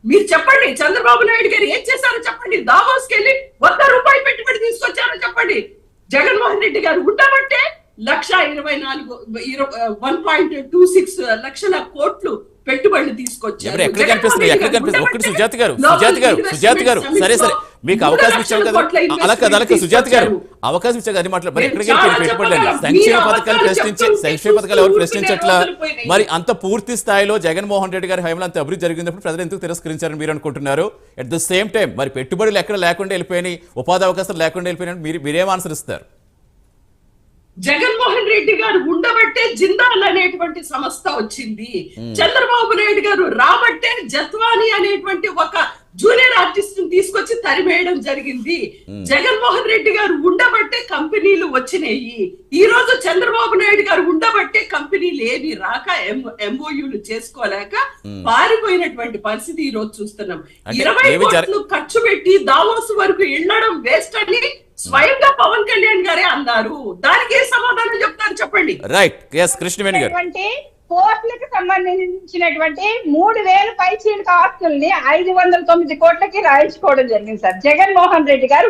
మీరు చెప్పండి, చంద్రబాబు నాయుడు గారు ఏం చేశారో చెప్పండి. దావోస్కి వెళ్ళి ₹100 పెట్టుబడి తీసుకొచ్చారో చెప్పండి. జగన్మోహన్ రెడ్డి గారు ఉండబట్టే 1.26 లక్షల కోట్లు పెట్టుబడులు తీసుకొచ్చారు. ఎక్కడ కనిపిస్తుంది? ఒక్కటి సుజాత గారు సరే మీకు అవకాశం ఇచ్చాం కదా, అలా సుజాత గారు అవకాశం ఇచ్చారు అది మాట్లాడు. మరి ఎక్కడికి పెట్టుబడులు సంక్షేమ పథకాలు ఎవరు ప్రశ్నించట్లా? మరి అంత పూర్తి స్థాయిలో జగన్మోహన్ రెడ్డి గారి హయాంలో అంత అభివృద్ధి జరిగినప్పుడు ప్రజలు ఎందుకు తిరస్కరించారని మీరు అనుకుంటున్నారు? అట్ ద సేమ్ టైం మరి పెట్టుబడులు ఎక్కడ లేకుండా వెళ్ళిపోయినాయి, ఉపాధి అవకాశాలు లేకుండా వెళ్ళిపోయినాయి, మీరేం ఆన్సర్ ఇస్తారు? జగన్మోహన్ రెడ్డి గారు ఉండబట్టే జిందాల్ అనేటువంటి సంస్థ వచ్చింది. చంద్రబాబు నాయుడు గారు రాబట్టే జత్వాని అనేటువంటి ఒక జూనియర్ ఆర్టిస్ట్ తీసుకొచ్చి తరిమేయడం జరిగింది. జగన్మోహన్ రెడ్డి గారు ఉండబట్టే కంపెనీలు వచ్చినాయి. ఈ రోజు చంద్రబాబు నాయుడు గారు ఉండబట్టే కంపెనీలు ఏవి రాక ఎంఓయూలు చేసుకోలేక పారిపోయినటువంటి పరిస్థితి ఈ రోజు చూస్తున్నాం. 20 కోట్లు ఖర్చు పెట్టి దావోస్ వరకు వెళ్ళడం వేస్ట్ అని స్వయంగా పవన్ కళ్యాణ్ గారే అన్నారు. దానికి ఏ సమాధానం చెప్తారు చెప్పండి. రైట్, ఎస్ కృష్ణవేణి గారు. కోట్లకు సంబంధించినటువంటి 3000 పైచీలక ఆస్తుల్ని 509 కోట్లకి రాయించుకోవడం జరిగింది సార్. జగన్మోహన్ రెడ్డి గారు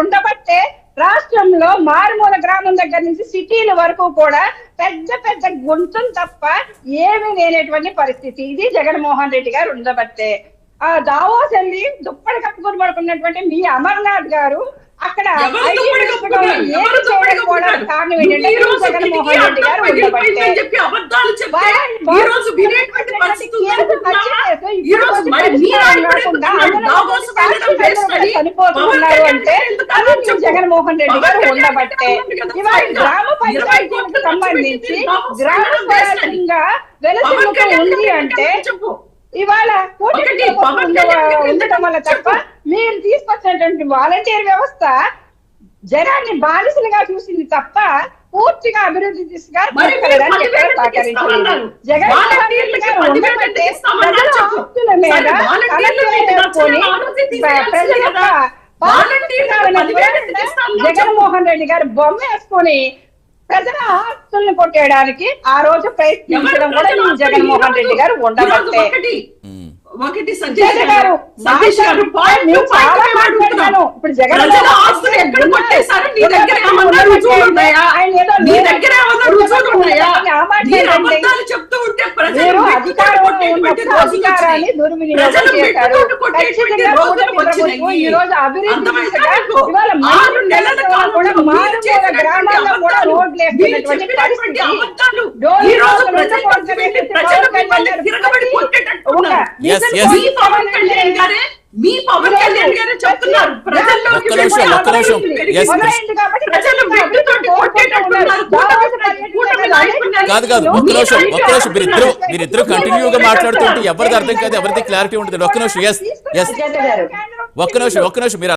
ఉండబట్టే రాష్ట్రంలో మారుమూల గ్రామం దగ్గర నుంచి సిటీల వరకు కూడా పెద్ద పెద్ద గుంతం తప్ప ఏమీ లేనటువంటి పరిస్థితి. ఇది జగన్మోహన్ రెడ్డి గారు ఉండబట్టే. ఆ దావోస్ వెళ్ళి దుప్పటి కప్పుకొని పడుకున్నటువంటి మీ అమర్నాథ్ గారు అక్కడ జగన్మోహన్ రెడ్డి గారు చనిపోతున్నారు అంటే జగన్మోహన్ రెడ్డి గారు ఉండబట్టే. ఇవాళ గ్రామ పంచాయతీలకు సంబంధించి గ్రామ స్వరాజ్యంగా వెలసిముఖం ఉంది అంటే ఇవాళ ఉండటం వల్ల తప్ప మీరు తీసుకొచ్చినటువంటి వాలంటీర్ వ్యవస్థ జనాన్ని బానిసలుగా చూసింది తప్ప పూర్తిగా అభివృద్ధి దిశగా సహకరించింది. జగన్మోహన్ రెడ్డి గారు ఉండబట్టే ప్రజల ఆస్తుల మీద ప్రజల జగన్మోహన్ రెడ్డి గారు బొమ్మ వేసుకొని ప్రజల ఆస్తులను కొట్టేయడానికి ఆ రోజు ప్రయత్నించడం కూడా జగన్మోహన్ రెడ్డి గారు ఉండబట్టే. ఒకటి సతీష్ గారు ఇప్పుడు జగన్ ఎక్కడ కొట్టేశారు? నీ దగ్గర ఏమన్నా రుజువులు ఉన్నాయా? నీ దగ్గర ఏమన్నా రుజువులు ఉన్నాయా? అబద్ధాలు చెప్తూ ఉంటే ప్రజలు అధికారాన్ని దుర్వినియోగం చేశారు. ఈ రోజు అభివృద్ధి 6 నెలల కాలంలో గ్రామాల్లో కూడా రోడ్లు వేస్తున్నటువంటి పరిస్థితి. మీ పవన్ కళ్యాణ్ గారే చెప్తున్నారు కాదు ఒక్క నిమిషం మీరిద్దరు కంటిన్యూగా మాట్లాడుతుంటే ఎవరిది అర్థం కాదు, ఎవరిది క్లారిటీ ఉంటుంది. ఒక్క నిమిషం మీరు